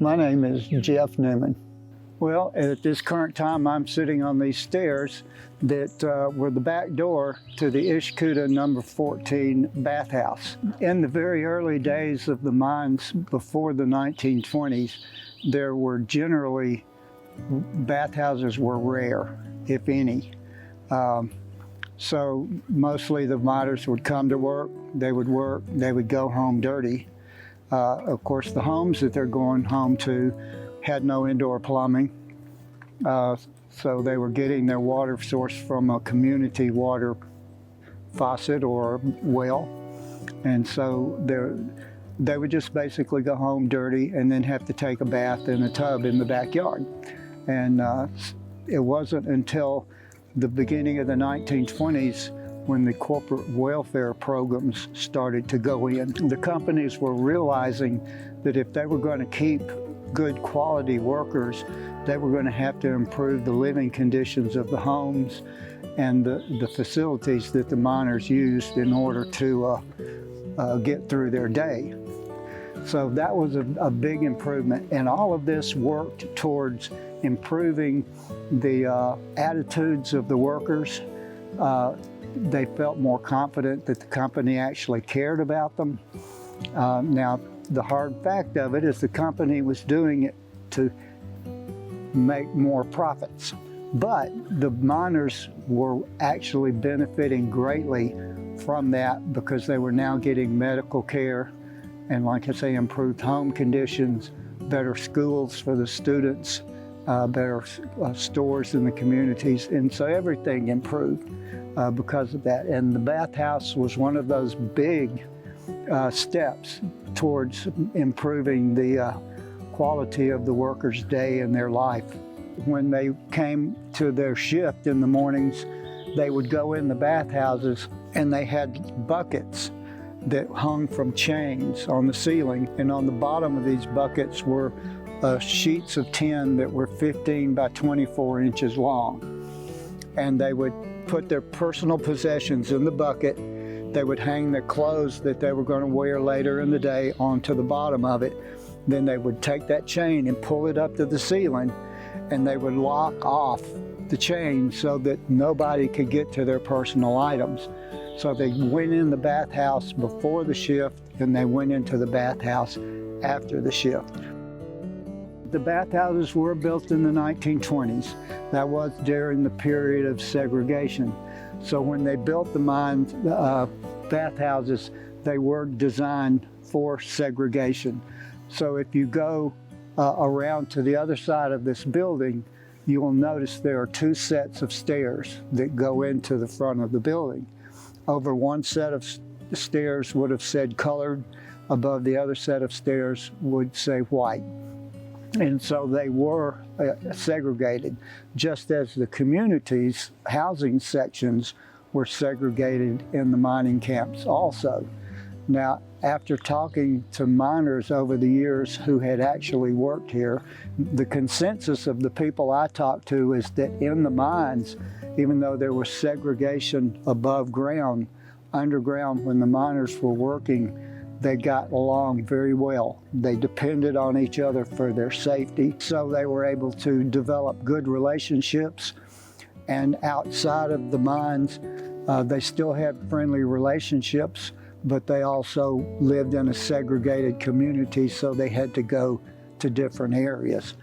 My name is Jeff Newman. Well, at this current time, I'm sitting on these stairs that were the back door to the Ishkooda No. 14 bathhouse. In the very early days of the mines before the 1920s, there were generally, bathhouses were rare, if any. So mostly the miners would come to work, they would go home dirty. Of course, the homes that they're going home to had no indoor plumbing, so they were getting their water source from a community water faucet or well, and so they would just basically go home dirty and then have to take a bath in a tub in the backyard. And it wasn't until the beginning of the 1920s when the corporate welfare programs started to go in. The companies were realizing that if they were going to keep good quality workers, they were going to have to improve the living conditions of the homes and the facilities that the miners used in order to get through their day. So that was a big improvement, and all of this worked towards improving the attitudes of the workers. They felt more confident that the company actually cared about them. Now, the hard fact of it is the company was doing it to make more profits. But the miners were actually benefiting greatly from that because they were now getting medical care and, like I say, improved home conditions, better schools for the students, better stores in the communities, and so everything improved because of that. And the bathhouse was one of those big steps towards improving the quality of the workers' day and their life. When they came to their shift in the mornings, they would go in the bathhouses and they had buckets that hung from chains on the ceiling, and on the bottom of these buckets were sheets of tin that were 15 by 24 inches long. And they would put their personal possessions in the bucket. They would hang their clothes that they were going to wear later in the day onto the bottom of it. Then they would take that chain and pull it up to the ceiling, and they would lock off the chain so that nobody could get to their personal items. So they went in the bathhouse before the shift, and they went into the bathhouse after the shift. The bathhouses were built in the 1920s. That was during the period of segregation. So when they built the mines, bathhouses, they were designed for segregation. So if you go around to the other side of this building, you will notice there are two sets of stairs that go into the front of the building. Over one set of stairs would have said colored, above the other set of stairs would say white. And so they were segregated, just as the community's housing sections were segregated in the mining camps also. Now, after talking to miners over the years who had actually worked here, the consensus of the people I talked to is that in the mines, even though there was segregation above ground, underground when the miners were working, they got along very well. They depended on each other for their safety, so they were able to develop good relationships. And outside of the mines, they still had friendly relationships, but they also lived in a segregated community, so they had to go to different areas.